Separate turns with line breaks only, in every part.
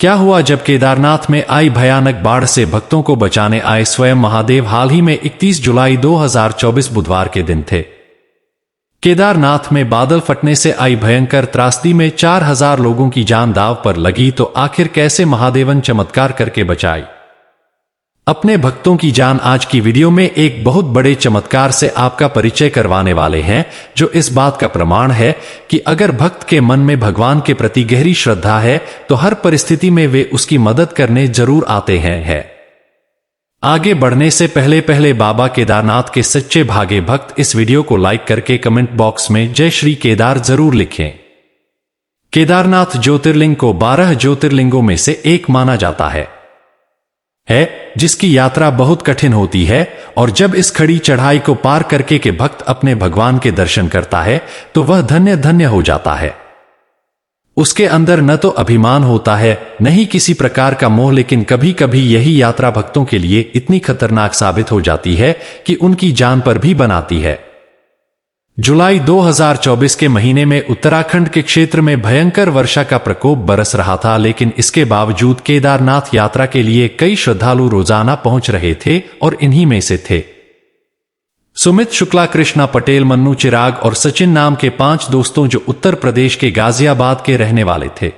क्या हुआ जब केदारनाथ में आई भयानक बाढ़ से भक्तों को बचाने आए स्वयं महादेव? हाल ही में 31 जुलाई 2024 बुधवार के दिन थे। केदारनाथ में बादल फटने से आई भयंकर त्रासदी में 4000 लोगों की जान दांव पर लगी, तो आखिर कैसे महादेवन चमत्कार करके बचाई अपने भक्तों की जान? आज की वीडियो में एक बहुत बड़े चमत्कार से आपका परिचय करवाने वाले हैं, जो इस बात का प्रमाण है कि अगर भक्त के मन में भगवान के प्रति गहरी श्रद्धा है तो हर परिस्थिति में वे उसकी मदद करने जरूर आते हैं। आगे बढ़ने से पहले बाबा केदारनाथ के सच्चे भागे भक्त इस वीडियो को लाइक करके कमेंट बॉक्स में जय श्री केदार जरूर लिखें। केदारनाथ ज्योतिर्लिंग को 12 ज्योतिर्लिंगों में से एक माना जाता है, जिसकी यात्रा बहुत कठिन होती है, और जब इस खड़ी चढ़ाई को पार करके के भक्त अपने भगवान के दर्शन करता है तो वह धन्य धन्य हो जाता है। उसके अंदर न तो अभिमान होता है, न ही किसी प्रकार का मोह, लेकिन कभी कभी यही यात्रा भक्तों के लिए इतनी खतरनाक साबित हो जाती है कि उनकी जान पर भी बनाती है। जुलाई 2024 के महीने में उत्तराखंड के क्षेत्र में भयंकर वर्षा का प्रकोप बरस रहा था, लेकिन इसके बावजूद केदारनाथ यात्रा के लिए कई श्रद्धालु रोजाना पहुंच रहे थे, और इन्हीं में से थे सुमित शुक्ला, कृष्णा पटेल, मन्नू, चिराग और सचिन नाम के 5 दोस्तों, जो उत्तर प्रदेश के गाजियाबाद के रहने वाले थे।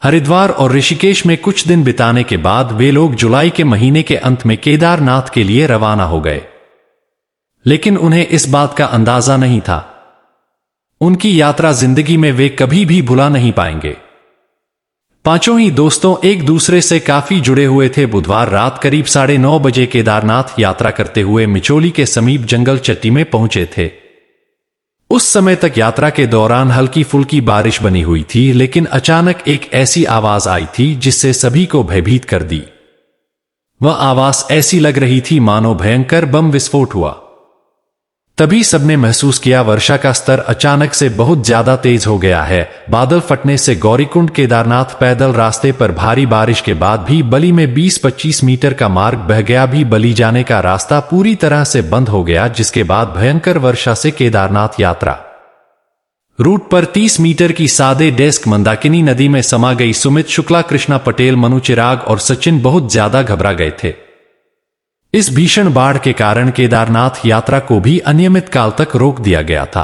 हरिद्वार और ऋषिकेश में कुछ दिन बिताने के बाद वे लोग जुलाई के महीने के अंत में केदारनाथ के लिए रवाना हो गए, लेकिन उन्हें इस बात का अंदाजा नहीं था। उनकी यात्रा जिंदगी में वे कभी भी भुला नहीं पाएंगे। पांचों ही दोस्तों एक दूसरे से काफी जुड़े हुए थे। बुधवार रात करीब 9:30 बजे केदारनाथ यात्रा करते हुए मिचोली के समीप जंगल चट्टी में पहुंचे थे। उस समय तक यात्रा के दौरान हल्की फुल्की बारिश बनी हुई थी, लेकिन अचानक एक ऐसी आवाज आई थी जिससे सभी को भयभीत कर दी। वह आवाज ऐसी लग रही थी मानो भयंकर बम विस्फोट हुआ। तभी सबने महसूस किया वर्षा का स्तर अचानक से बहुत ज्यादा तेज हो गया है। बादल फटने से गौरीकुंड केदारनाथ पैदल रास्ते पर भारी बारिश के बाद भी बली में 20-25 मीटर का मार्ग बह गया। भी बली जाने का रास्ता पूरी तरह से बंद हो गया, जिसके बाद भयंकर वर्षा से केदारनाथ यात्रा रूट पर 30 मीटर की सादे डेस्क मंदाकिनी नदी में समा गई। सुमित शुक्ला, कृष्णा पटेल, मनु, चिराग और सचिन बहुत ज्यादा घबरा गए थे। इस भीषण बाढ़ के कारण केदारनाथ यात्रा को भी अनियमित काल तक रोक दिया गया था।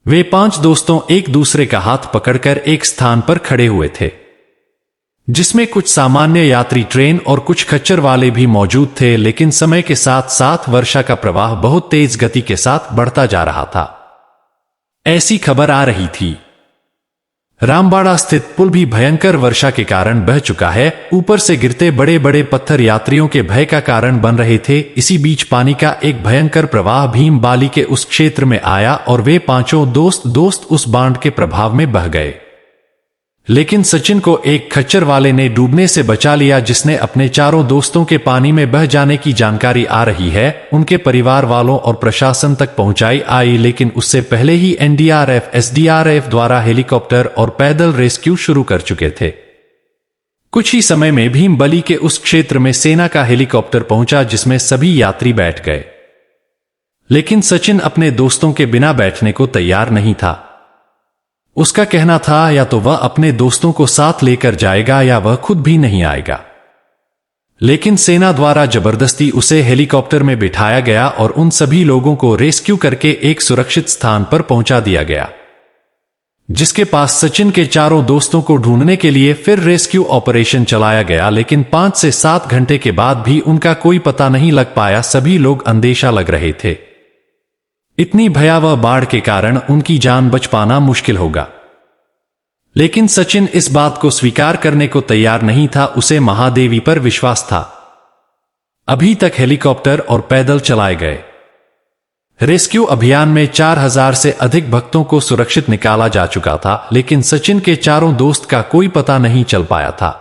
वे 5 दोस्तों एक दूसरे का हाथ पकड़कर एक स्थान पर खड़े हुए थे, जिसमें कुछ सामान्य यात्री ट्रेन और कुछ खच्चर वाले भी मौजूद थे, लेकिन समय के साथ साथ वर्षा का प्रवाह बहुत तेज गति के साथ बढ़ता जा रहा था। ऐसी खबर आ रही थी रामबाड़ा स्थित पुल भी भयंकर वर्षा के कारण बह चुका है। ऊपर से गिरते बड़े बड़े पत्थर यात्रियों के भय का कारण बन रहे थे। इसी बीच पानी का एक भयंकर प्रवाह भीम बाली के उस क्षेत्र में आया और वे 5 दोस्त उस बांध के प्रभाव में बह गए। लेकिन सचिन को एक खच्चर वाले ने डूबने से बचा लिया, जिसने अपने 4 दोस्तों के पानी में बह जाने की जानकारी आ रही है उनके परिवार वालों और प्रशासन तक पहुंचाई आई, लेकिन उससे पहले ही एनडीआरएफ, एसडीआरएफ द्वारा हेलीकॉप्टर और पैदल रेस्क्यू शुरू कर चुके थे। कुछ ही समय में भीम बली के उस क्षेत्र में सेना का हेलीकॉप्टर पहुंचा, जिसमें सभी यात्री बैठ गए, लेकिन सचिन अपने दोस्तों के बिना बैठने को तैयार नहीं था। उसका कहना था या तो वह अपने दोस्तों को साथ लेकर जाएगा या वह खुद भी नहीं आएगा, लेकिन सेना द्वारा जबरदस्ती उसे हेलीकॉप्टर में बिठाया गया और उन सभी लोगों को रेस्क्यू करके एक सुरक्षित स्थान पर पहुंचा दिया गया, जिसके पास सचिन के 4 दोस्तों को ढूंढने के लिए फिर रेस्क्यू ऑपरेशन चलाया गया, लेकिन 5 से 7 घंटे के बाद भी उनका कोई पता नहीं लग पाया। सभी लोग अंदेशा लग रहे थे, इतनी भयावह बाढ़ के कारण उनकी जान बच पाना मुश्किल होगा। लेकिन सचिन इस बात को स्वीकार करने को तैयार नहीं था। उसे महादेवी पर विश्वास था। अभी तक हेलीकॉप्टर और पैदल चलाए गए रेस्क्यू अभियान में 4000 से अधिक भक्तों को सुरक्षित निकाला जा चुका था, लेकिन सचिन के 4 दोस्त का कोई पता नहीं चल पाया था।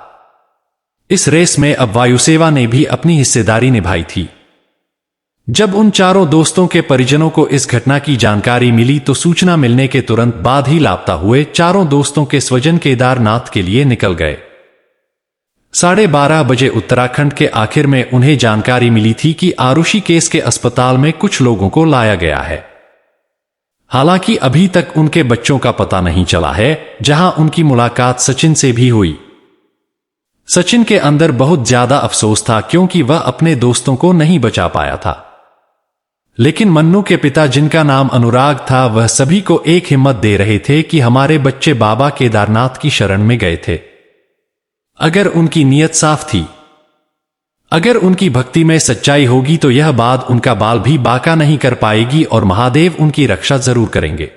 इस रेस में अब वायुसेना ने भी अपनी हिस्सेदारी निभाई थी। जब उन 4 दोस्तों के परिजनों को इस घटना की जानकारी मिली तो सूचना मिलने के तुरंत बाद ही लापता हुए 4 दोस्तों के स्वजन केदारनाथ के लिए निकल गए। 12:30 बजे उत्तराखंड के आखिर में उन्हें जानकारी मिली थी कि आरुषि केस के अस्पताल में कुछ लोगों को लाया गया है। हालांकि अभी तक उनके बच्चों का पता नहीं चला है, जहां उनकी मुलाकात सचिन से भी हुई। सचिन के अंदर बहुत ज्यादा अफसोस था क्योंकि वह अपने दोस्तों को नहीं बचा पाया था। लेकिन मन्नू के पिता, जिनका नाम अनुराग था, वह सभी को एक हिम्मत दे रहे थे कि हमारे बच्चे बाबा केदारनाथ की शरण में गए थे। अगर उनकी नीयत साफ थी, अगर उनकी भक्ति में सच्चाई होगी तो यह बात उनका बाल भी बाका नहीं कर पाएगी और महादेव उनकी रक्षा जरूर करेंगे।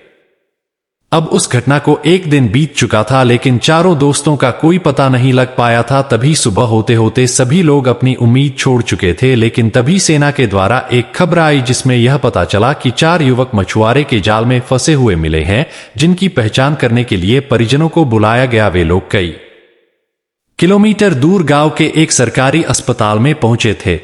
अब उस घटना को एक दिन बीत चुका था, लेकिन चारों दोस्तों का कोई पता नहीं लग पाया था। तभी सुबह होते होते सभी लोग अपनी उम्मीद छोड़ चुके थे। लेकिन तभी सेना के द्वारा एक खबर आई जिसमें यह पता चला कि 4 युवक मछुआरे के जाल में फंसे हुए मिले हैं, जिनकी पहचान करने के लिए परिजनों को बुलाया गया। वे लोग कई किलोमीटर दूर गांव के एक सरकारी अस्पताल में पहुंचे थे,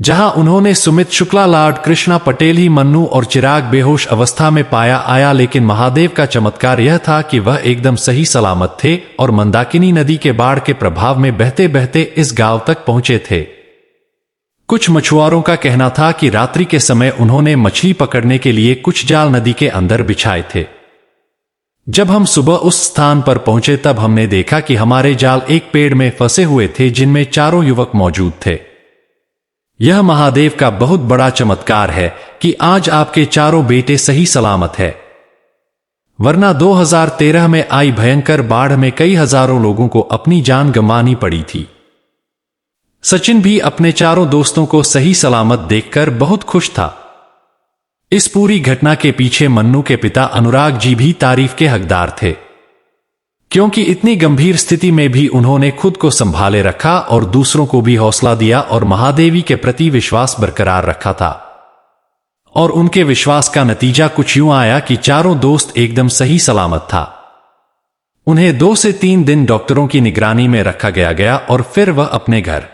जहां उन्होंने सुमित शुक्ला, लॉर्ड कृष्णा पटेल ही, मन्नू और चिराग बेहोश अवस्था में पाया आया। लेकिन महादेव का चमत्कार यह था कि वह एकदम सही सलामत थे और मंदाकिनी नदी के बाढ़ के प्रभाव में बहते बहते इस गांव तक पहुंचे थे। कुछ मछुआरों का कहना था कि रात्रि के समय उन्होंने मछली पकड़ने के लिए कुछ जाल नदी के अंदर बिछाए थे। जब हम सुबह उस स्थान पर पहुंचे तब हमने देखा कि हमारे जाल एक पेड़ में फंसे हुए थे, जिनमें 4 युवक मौजूद थे। यह महादेव का बहुत बड़ा चमत्कार है कि आज आपके 4 बेटे सही सलामत है, वरना 2013 में आई भयंकर बाढ़ में कई हजारों लोगों को अपनी जान गंवानी पड़ी थी। सचिन भी अपने 4 दोस्तों को सही सलामत देखकर बहुत खुश था। इस पूरी घटना के पीछे मन्नू के पिता अनुराग जी भी तारीफ के हकदार थे, क्योंकि इतनी गंभीर स्थिति में भी उन्होंने खुद को संभाले रखा और दूसरों को भी हौसला दिया और महादेवी के प्रति विश्वास बरकरार रखा था। और उनके विश्वास का नतीजा कुछ यूं आया कि 4 दोस्त एकदम सही सलामत था। उन्हें 2 से 3 दिन डॉक्टरों की निगरानी में रखा गया और फिर वह अपने घर